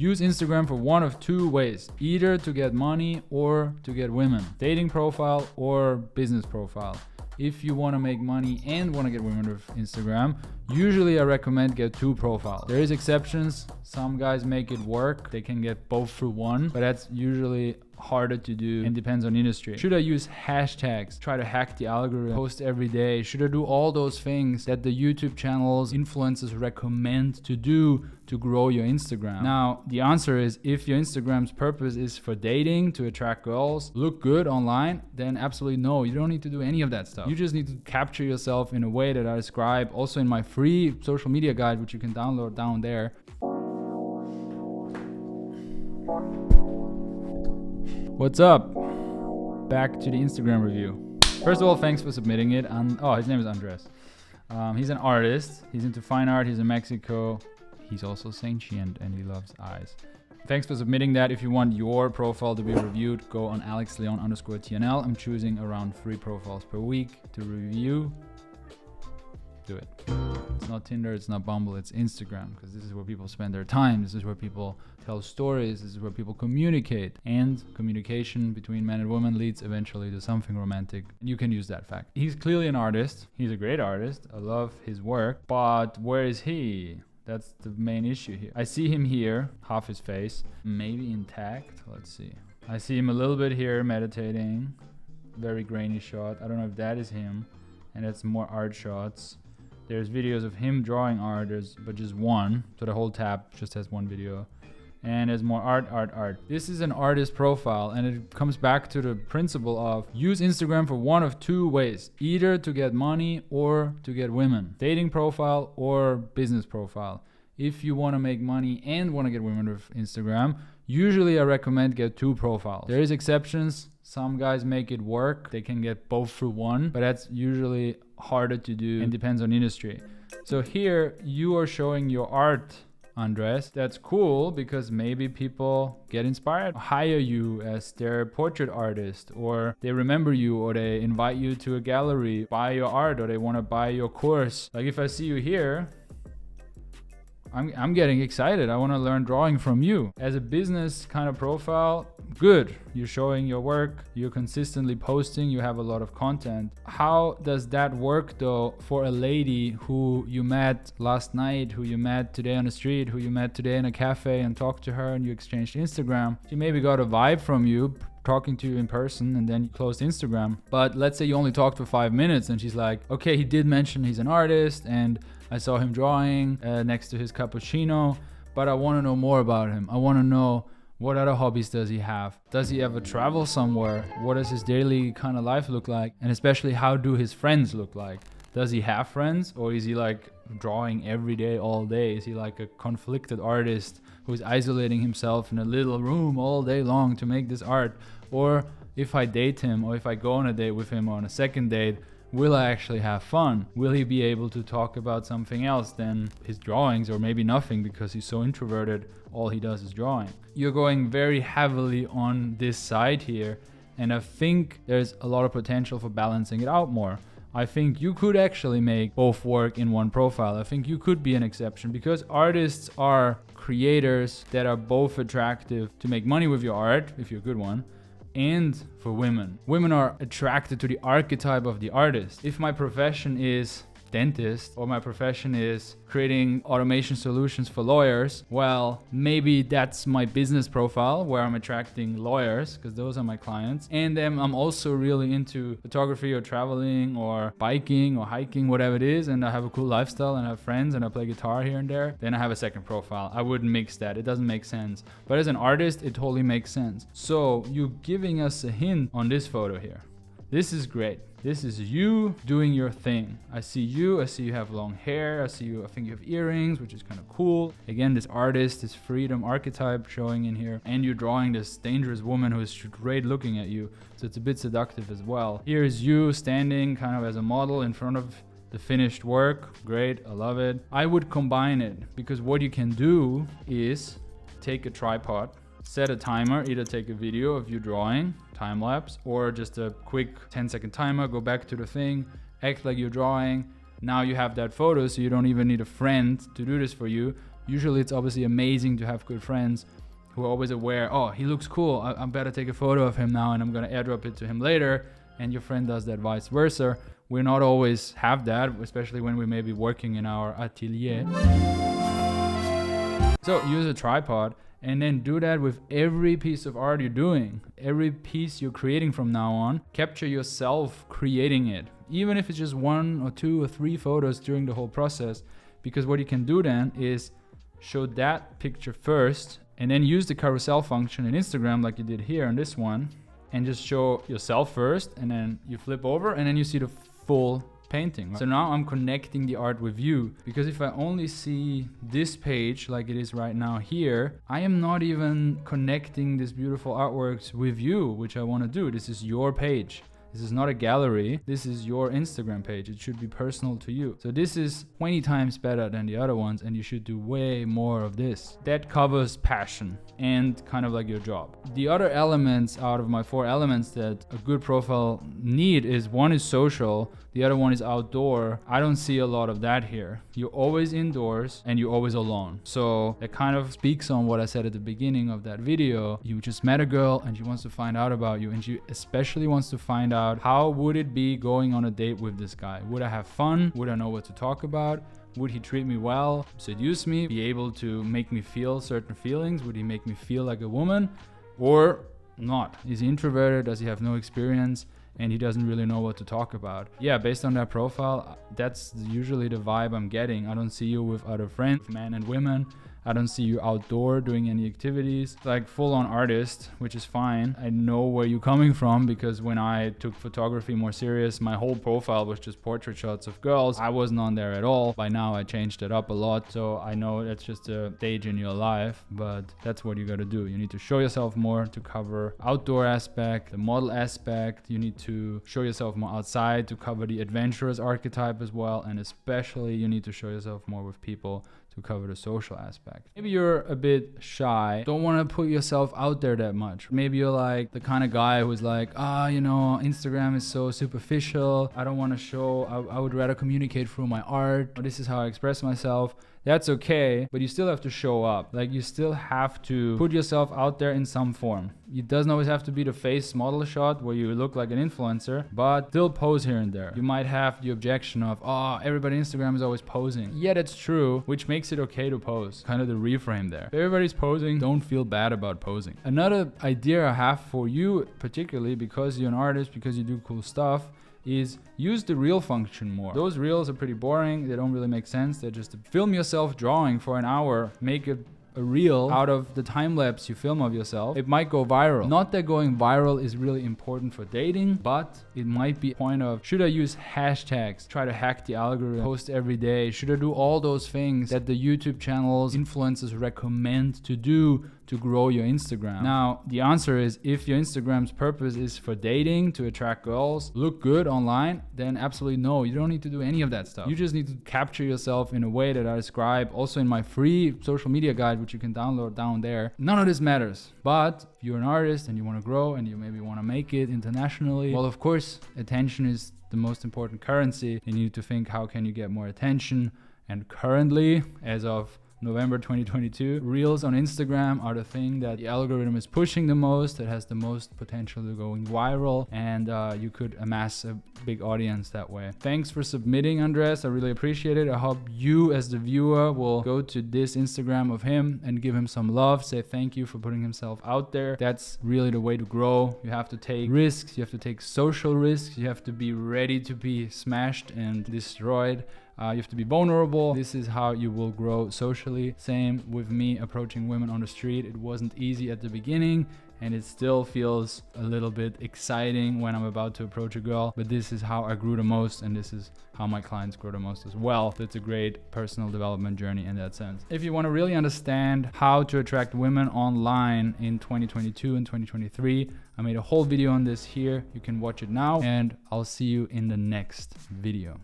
Use Instagram for one of two ways, either to get money or to get women. Dating profile or business profile. If you want to make money and want to get women with Instagram, usually I recommend get two profiles. There is exceptions. Some guys make it work. They can get both through one, but that's usually harder to do and depends on industry. Should I use hashtags, try to hack the algorithm, post every day? Should I do all those things that the YouTube channels, influencers recommend to do to grow your Instagram? Now, the answer is if your Instagram's purpose is for dating, to attract girls, look good online, then absolutely no, you don't need to do any of that stuff. You just need to capture yourself in a way that I describe also in my free social media guide, which you can download down there. What's up? Back to the Instagram review. First of all, thanks for submitting it. His name is Andres. He's an artist. He's into fine art. He's in Mexico. He's also sentient and he loves eyes. Thanks for submitting that. If you want your profile to be reviewed, go on alexleon_tnl. I'm choosing around 3 profiles per week to review. Do it. It's not Tinder, it's not Bumble, it's Instagram, because this is where people spend their time. This is where people tell stories. This is where people communicate. And communication between men and women leads eventually to something romantic. You can use that fact. He's clearly an artist. He's a great artist. I love his work. But where is he? That's the main issue here. I see him here, half his face, maybe intact. Let's see. I see him a little bit here meditating. Very grainy shot. I don't know if that is him. And it's more art shots. There's videos of him drawing art, but just one. So the whole tab just has one video. And there's more art. This is an artist profile, and it comes back to the principle of use Instagram for one of two ways, either to get money or to get women. Dating profile or business profile. If you want to make money and want to get women with Instagram, usually I recommend get two profiles. There is exceptions. Some guys make it work. They can get both through one, but that's usually harder to do and depends on industry. So here you are showing your art, Andres. That's cool because maybe people get inspired, hire you as their portrait artist, or they remember you, or they invite you to a gallery, buy your art, or they want to buy your course. Like if I see you here, I'm getting excited. I want to learn drawing from you. As a business kind of profile, good. You're showing your work. You're consistently posting. You have a lot of content. How does that work though for a lady who you met last night, who you met today on the street, who you met today in a cafe and talked to her and you exchanged Instagram? She maybe got a vibe from you talking to you in person and then you closed Instagram. But let's say you only talked for 5 minutes and she's like, okay, he did mention he's an artist and I saw him drawing next to his cappuccino, but I want to know more about him. I want to know what other hobbies does he have? Does he ever travel somewhere? What does his daily kind of life look like? And especially how do his friends look like? Does he have friends, or is he like drawing every day, all day? Is he like a conflicted artist who's isolating himself in a little room all day long to make this art? Or if I date him, or if I go on a date with him or on a second date, will I actually have fun? Will he be able to talk about something else than his drawings, or maybe nothing because he's so introverted, all he does is drawing? You're going very heavily on this side here, and I think there's a lot of potential for balancing it out more. I think you could actually make both work in one profile. I think you could be an exception because artists are creators that are both attractive to make money with your art, if you're a good one, and for women. Women are attracted to the archetype of the artist. If my profession is dentist or my profession is creating automation solutions for lawyers, well, maybe that's my business profile where I'm attracting lawyers because those are my clients. And then I'm also really into photography or traveling or biking or hiking, whatever it is, and I have a cool lifestyle and I have friends and I play guitar here and there. Then I have a second profile. I wouldn't mix that. It doesn't make sense. But as an artist, it totally makes sense. So you're giving us a hint on this photo here. This is great. This is you doing your thing. I see you have long hair. I think you have earrings, which is kind of cool. Again, this artist, this freedom archetype showing in here. And you're drawing this dangerous woman who is straight looking at you. So it's a bit seductive as well. Here is you standing kind of as a model in front of the finished work. Great, I love it. I would combine it because what you can do is take a tripod, set a timer, either take a video of you drawing, time lapse, or just a quick 10-second timer, go back to the thing, act like you're drawing. Now you have that photo, so you don't even need a friend to do this for you. Usually it's obviously amazing to have good friends who are always aware, oh, he looks cool, I better take a photo of him now and I'm gonna airdrop it to him later, and your friend does that vice versa. We not always have that, especially when we may be working in our atelier. So use a tripod and then do that with every piece of art you're doing. Every piece you're creating from now on, capture yourself creating it. Even if it's just 1 or 2 or 3 photos during the whole process, because what you can do then is show that picture first and then use the carousel function in Instagram like you did here on this one, and just show yourself first, and then you flip over and then you see the full painting. So now I'm connecting the art with you, because if I only see this page like it is right now here, I am not even connecting these beautiful artworks with you, which I want to do. This is your page. This is not a gallery. This is your Instagram page. It should be personal to you. So this is 20 times better than the other ones, and you should do way more of this. That covers passion and kind of like your job. The other elements out of my 4 elements that a good profile need is, one is social, the other one is outdoor. I don't see a lot of that here. You're always indoors and you're always alone. So that kind of speaks on what I said at the beginning of that video. You just met a girl and she wants to find out about you, and she especially wants to find out, how would it be going on a date with this guy? Would I have fun? Would I know what to talk about? Would he treat me well, seduce me, be able to make me feel certain feelings? Would he make me feel like a woman or not? Is he introverted? Does he have no experience? And he doesn't really know what to talk about. Yeah, based on that profile, that's usually the vibe I'm getting. I don't see you with other friends, men and women. I don't see you outdoor doing any activities, like full-on artist, which is fine. I know where you're coming from, because when I took photography more serious, my whole profile was just portrait shots of girls. I wasn't on there at all. By now I changed it up a lot, so I know that's just a stage in your life, but that's what you gotta do. You need to show yourself more to cover outdoor aspect, the model aspect. You need to show yourself more outside to cover the adventurous archetype as well, and especially you need to show yourself more with people to cover the social aspect. Maybe you're a bit shy, don't want to put yourself out there that much. Maybe you're like the kind of guy who's like, Instagram is so superficial, I don't want to show, I would rather communicate through my art, or this is how I express myself. That's okay, but you still have to show up. Like, you still have to put yourself out there in some form. It doesn't always have to be the face model shot where you look like an influencer, but still pose here and there. You might have the objection of, everybody on Instagram is always posing. Yeah, that's true, which makes it okay to pose. Kind of the reframe there. If everybody's posing, don't feel bad about posing. Another idea I have for you, particularly because you're an artist, because you do cool stuff, is use the reel function more. Those reels are pretty boring. They don't really make sense. They're just film yourself drawing for an hour, make a reel out of the time lapse you film of yourself. It might go viral. Not that going viral is really important for dating, but it might be a point of, should I use hashtags, try to hack the algorithm, post every day? Should I do all those things that the YouTube channels, influencers recommend to do to grow your Instagram? Now, the answer is, if your Instagram's purpose is for dating, to attract girls, look good online, then absolutely no, you don't need to do any of that stuff. You just need to capture yourself in a way that I describe also in my free social media guide, which you can download down there. None of this matters. But if you're an artist and you want to grow and you maybe want to make it internationally, well, of course, attention is the most important currency. You need to think, how can you get more attention? And currently, as of November 2022, Reels on Instagram are the thing that the algorithm is pushing the most, that has the most potential to going viral, and you could amass a big audience that way. Thanks for submitting, Andres. I really appreciate it. I hope you as the viewer will go to this Instagram of him and give him some love, say thank you for putting himself out there. That's really the way to grow. You have to take risks, you have to take social risks, you have to be ready to be smashed and destroyed. You have to be vulnerable. This is how you will grow socially. Same with me approaching women on the street. It wasn't easy at the beginning, and it still feels a little bit exciting when I'm about to approach a girl, but this is how I grew the most, and this is how my clients grow the most as well. So it's a great personal development journey in that sense. If you want to really understand how to attract women online in 2022 and 2023, I made a whole video on this here. You can watch it now, and I'll see you in the next video.